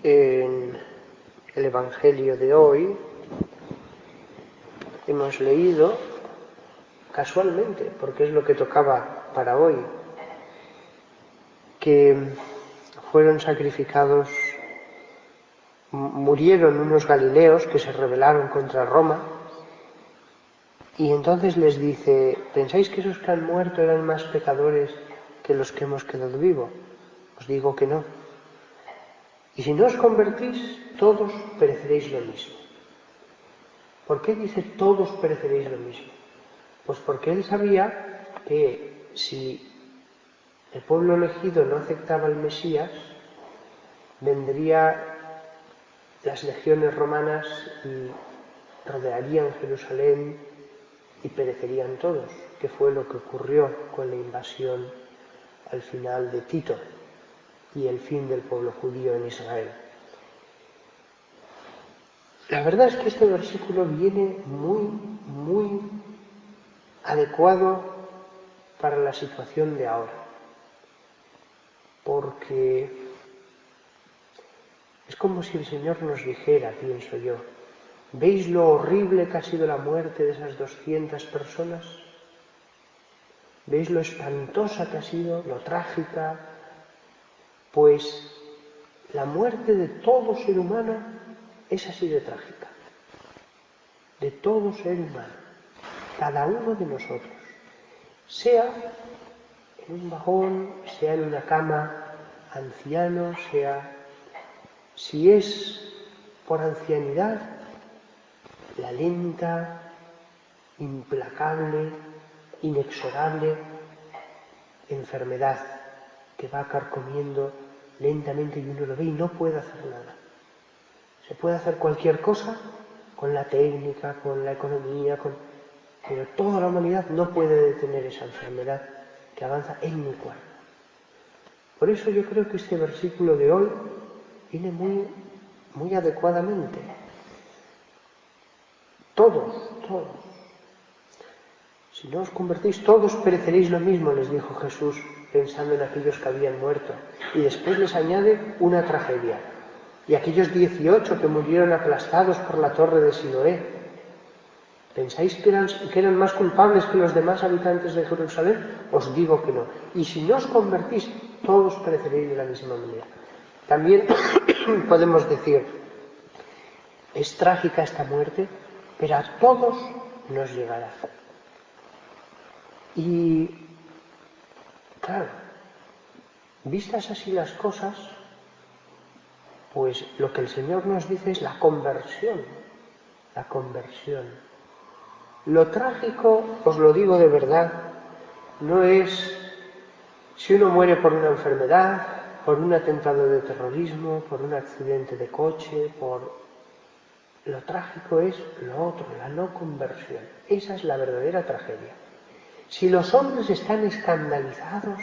En el Evangelio de hoy hemos leído casualmente, porque es lo que tocaba para hoy, que fueron sacrificados, murieron unos galileos que se rebelaron contra Roma, y entonces les dice: ¿pensáis que esos que han muerto eran más pecadores que los que hemos quedado vivos? Os digo que no. Y si no os convertís, todos pereceréis lo mismo. ¿Por qué dice todos pereceréis lo mismo? Pues porque él sabía que si el pueblo elegido no aceptaba al Mesías, vendrían las legiones romanas y rodearían Jerusalén y perecerían todos, que fue lo que ocurrió con la invasión al final de Tito y el fin del pueblo judío en Israel. La verdad es que este versículo viene muy adecuado para la situación de ahora, porque es como si el Señor nos dijera, pienso yo: ¿veis lo horrible que ha sido la muerte de esas 200 personas? ¿Veis lo espantosa que ha sido, lo trágica? Pues la muerte de todo ser humano es así de trágica, de todo ser humano, cada uno de nosotros, sea en un vagón, sea en una cama, anciano, sea, si es por ancianidad, la lenta, implacable, inexorable enfermedad que va carcomiendo lentamente y uno lo ve y no puede hacer nada. Se puede hacer cualquier cosa con la técnica, con la economía, pero toda la humanidad no puede detener esa enfermedad que avanza en mi cuerpo. Por eso yo creo que este versículo de hoy viene muy adecuadamente. Todos. Si no os convertís, todos pereceréis lo mismo, les dijo Jesús, pensando en aquellos que habían muerto. Y después les añade una tragedia. Y aquellos 18 que murieron aplastados por la torre de Siloé, ¿pensáis que eran más culpables que los demás habitantes de Jerusalén? Os digo que no. Y si no os convertís, todos pereceréis de la misma manera. También podemos decir: es trágica esta muerte, pero a todos nos llegará. Y claro, vistas así las cosas, pues lo que el Señor nos dice es la conversión. La conversión. Lo trágico, os lo digo de verdad, no es si uno muere por una enfermedad, por un atentado de terrorismo, por un accidente de coche, Lo trágico es lo otro, la no conversión. Esa es la verdadera tragedia. Si los hombres están escandalizados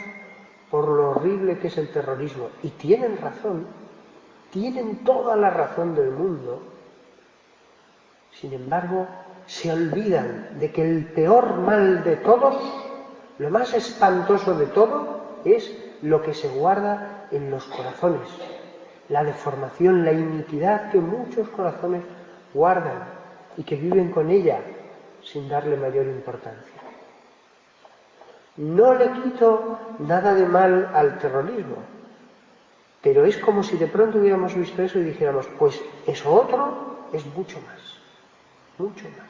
por lo horrible que es el terrorismo, y tienen razón, tienen toda la razón del mundo, sin embargo, se olvidan de que el peor mal de todos, lo más espantoso de todo, es lo que se guarda en los corazones, la deformación, la iniquidad que muchos corazones guardan y que viven con ella sin darle mayor importancia. No le quito nada de mal al terrorismo, pero es como si de pronto hubiéramos visto eso y dijéramos: pues eso otro es mucho más, mucho más.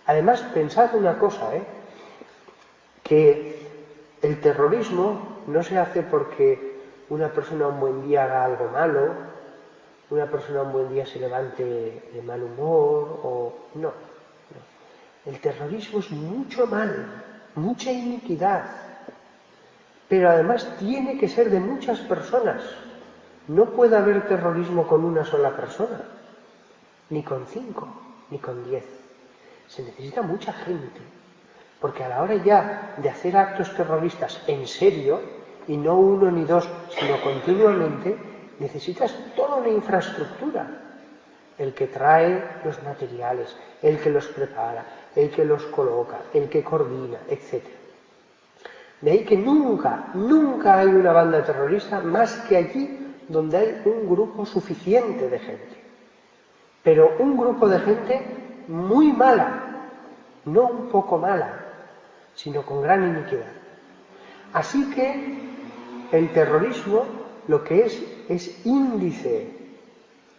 Además, pensad una cosa, que el terrorismo no se hace porque una persona un buen día haga algo malo, una persona un buen día se levante de mal humor, no. El terrorismo es mucho mal, mucha iniquidad, pero además tiene que ser de muchas personas. No puede haber terrorismo con una sola persona, ni con 5, ni con 10. Se necesita mucha gente, porque a la hora ya de hacer actos terroristas en serio, y no uno ni dos, sino continuamente, necesitas toda una infraestructura. El que trae los materiales, el que los prepara, el que los coloca, el que coordina, etc. De ahí que nunca hay una banda terrorista más que allí donde hay un grupo suficiente de gente, pero un grupo de gente muy mala, no un poco mala, sino con gran iniquidad. Así que el terrorismo lo que es índice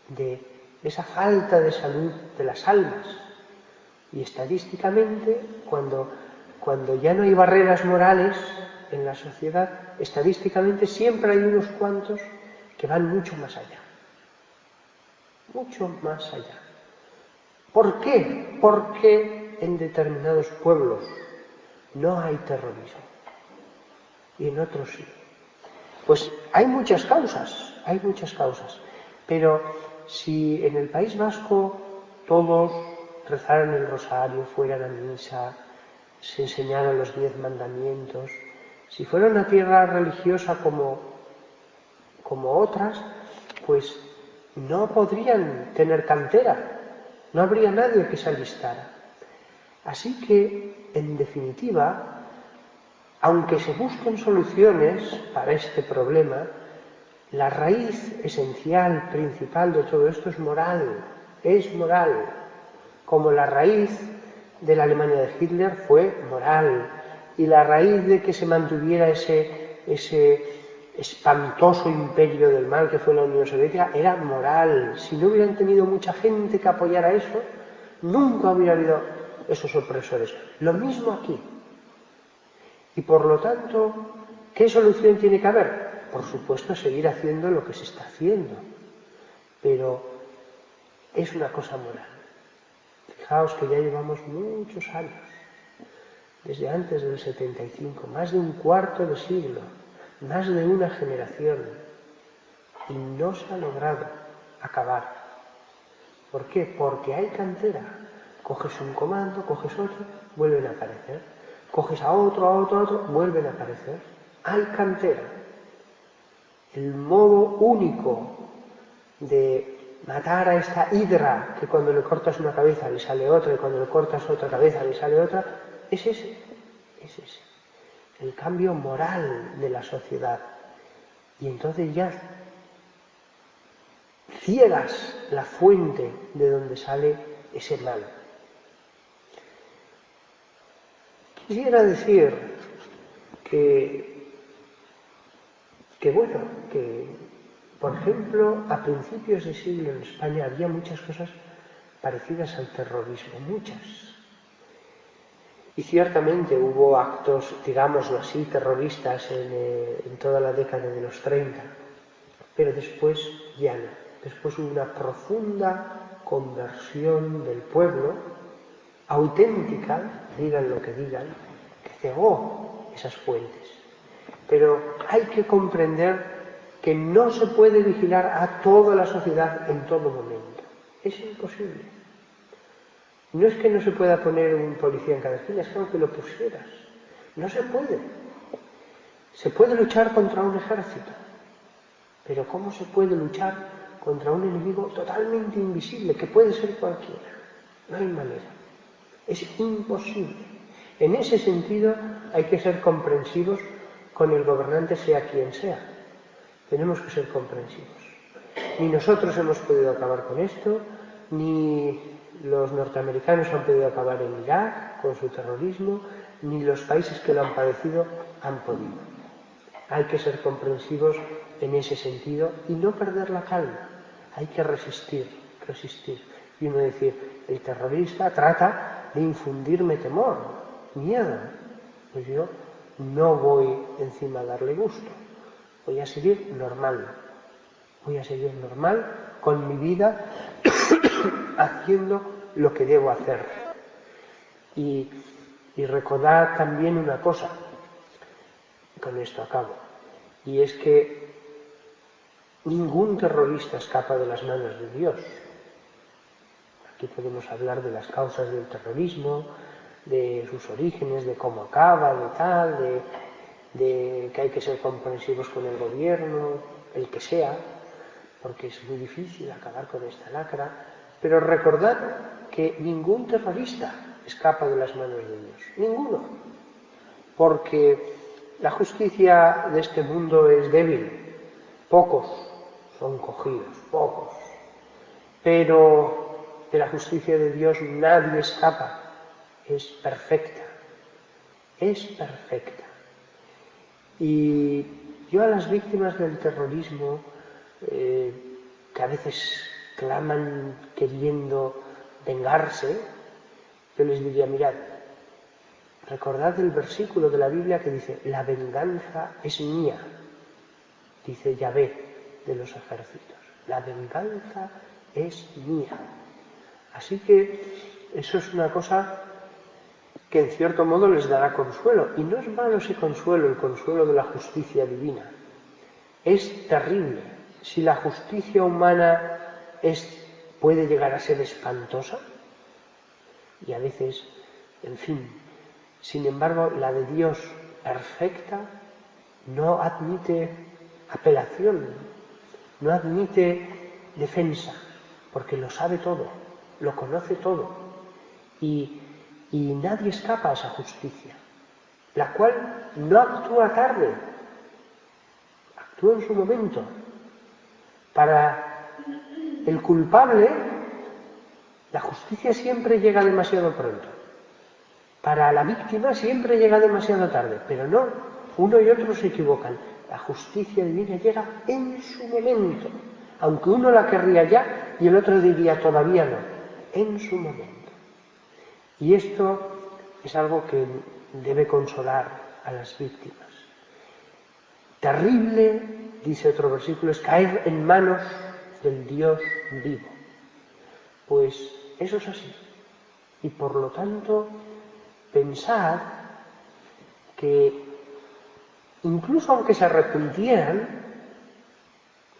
de esa falta de salud de las almas. Y estadísticamente, cuando ya no hay barreras morales en la sociedad, estadísticamente siempre hay unos cuantos que van mucho más allá. Mucho más allá. ¿Por qué? Porque en determinados pueblos no hay terrorismo y en otros sí. Pues hay muchas causas, pero si en el País Vasco todos rezaran el rosario, fueran a misa, se enseñaran los 10 mandamientos, si fuera una tierra religiosa como otras, pues no podrían tener cantera, no habría nadie que se alistara. Así que, en definitiva, aunque se busquen soluciones para este problema, la raíz esencial, principal de todo esto es moral, como la raíz de la Alemania de Hitler fue moral, y la raíz de que se mantuviera ese espantoso imperio del mal que fue la Unión Soviética era moral. Si no hubieran tenido mucha gente que apoyara eso, nunca hubiera habido esos opresores. Lo mismo aquí. Y por lo tanto, ¿qué solución tiene que haber? Por supuesto, seguir haciendo lo que se está haciendo, pero es una cosa moral. Fijaos que ya llevamos muchos años, desde antes del 75, más de un cuarto de siglo, más de una generación, y no se ha logrado acabar. ¿Por qué? Porque hay cantera. Coges un comando, coges otro, vuelven a aparecer. Coges a otro, vuelven a aparecer. Hay cantera. El modo único de matar a esta hidra, que cuando le cortas una cabeza le sale otra, y cuando le cortas otra cabeza le sale otra, es ese. El cambio moral de la sociedad. Y entonces ya ciegas la fuente de donde sale ese mal. Quisiera decir que por ejemplo, a principios de siglo en España había muchas cosas parecidas al terrorismo, muchas. Y ciertamente hubo actos, digámoslo así, terroristas en toda la década de los 30, pero después ya no. Después hubo una profunda conversión del pueblo, auténtica, digan lo que digan, que cegó esas fuentes. Pero hay que comprender que no se puede vigilar a toda la sociedad en todo momento. Es imposible. No es que no se pueda poner un policía en cada esquina, es que aunque lo pusieras, no se puede. Se puede luchar contra un ejército, pero ¿cómo se puede luchar contra un enemigo totalmente invisible, que puede ser cualquiera? No hay manera. Es imposible. En ese sentido hay que ser comprensivos con el gobernante, sea quien sea. Tenemos que ser comprensivos. Ni nosotros hemos podido acabar con esto, ni los norteamericanos han podido acabar en Irak con su terrorismo, ni los países que lo han padecido han podido. Hay que ser comprensivos en ese sentido y no perder la calma. Hay que resistir. Y uno decir, el terrorista trata de infundirme temor, miedo. Pues yo no voy encima a darle gusto. Voy a seguir normal con mi vida, haciendo lo que debo hacer. Y recordad también una cosa, con esto acabo, y es que ningún terrorista escapa de las manos de Dios. Aquí podemos hablar de las causas del terrorismo, de sus orígenes, de cómo acaba, de tal, de que hay que ser comprensivos con el gobierno, el que sea, porque es muy difícil acabar con esta lacra, pero recordad que ningún terrorista escapa de las manos de Dios, ninguno, porque la justicia de este mundo es débil, pocos son cogidos, pocos. Pero de la justicia de Dios nadie escapa, es perfecta, es perfecta. Y yo a las víctimas del terrorismo, que a veces claman queriendo vengarse, yo les diría, mirad, recordad el versículo de la Biblia que dice, la venganza es mía, dice Yahvé de los ejércitos, la venganza es mía. Así que eso es una cosa que en cierto modo les dará consuelo. Y no es malo ese consuelo, el consuelo de la justicia divina. Es terrible. Si la justicia humana puede llegar a ser espantosa, y a veces, en fin, sin embargo, la de Dios perfecta no admite apelación, no admite defensa, porque lo sabe todo, lo conoce todo, y nadie escapa a esa justicia, la cual no actúa tarde, actúa en su momento. Para el culpable, la justicia siempre llega demasiado pronto. Para la víctima siempre llega demasiado tarde, pero no, uno y otro se equivocan. La justicia divina llega en su momento, aunque uno la querría ya y el otro diría todavía no, en su momento. Y esto es algo que debe consolar a las víctimas. Terrible, dice otro versículo, es caer en manos del Dios vivo. Pues eso es así. Y por lo tanto, pensad que incluso aunque se arrepintieran,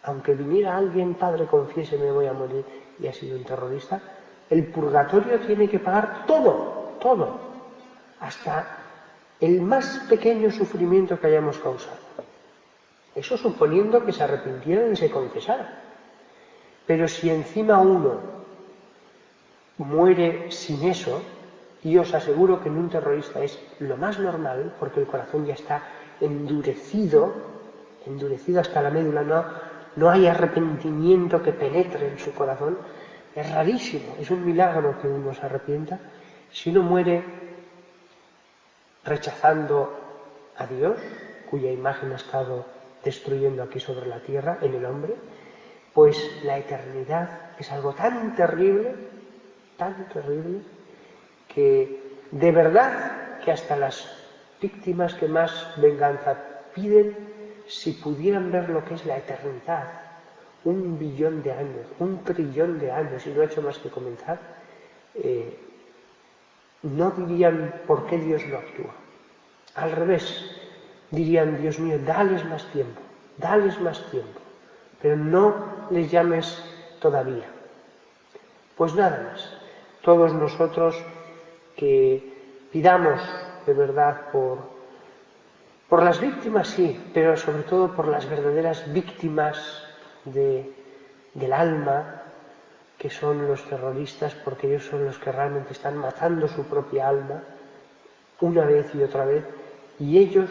aunque viniera alguien, padre, confiese, me voy a morir y ha sido un terrorista, el purgatorio tiene que pagar todo, todo, hasta el más pequeño sufrimiento que hayamos causado. Eso suponiendo que se arrepintieran y se confesaran. Pero si encima uno muere sin eso, y os aseguro que en un terrorista es lo más normal, porque el corazón ya está endurecido hasta la médula, no hay arrepentimiento que penetre en su corazón, es rarísimo, es un milagro que uno se arrepienta. Si uno muere rechazando a Dios, cuya imagen ha estado destruyendo aquí sobre la tierra, en el hombre, pues la eternidad es algo tan terrible, que de verdad que hasta las víctimas que más venganza piden, si pudieran ver lo que es la eternidad, 1 billón de años, 1 trillón de años, y no ha hecho más que comenzar, no dirían por qué Dios no actúa. Al revés, dirían, Dios mío, dales más tiempo, pero no les llames todavía. Pues nada más, todos nosotros que pidamos de verdad por las víctimas, sí, pero sobre todo por las verdaderas víctimas del alma, que son los terroristas, porque ellos son los que realmente están matando su propia alma una vez y otra vez, y ellos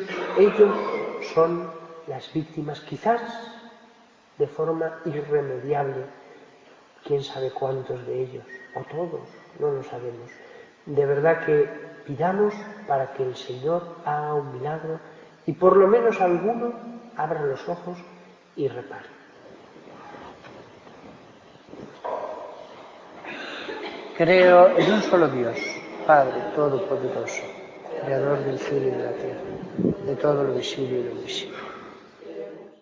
son las víctimas, quizás de forma irremediable, quién sabe cuántos de ellos, o todos, no lo sabemos. De verdad que pidamos para que el Señor haga un milagro y por lo menos alguno abra los ojos y repare. Creo en un solo Dios, Padre Todopoderoso, Creador del cielo y de la tierra, de todo lo visible y lo invisible.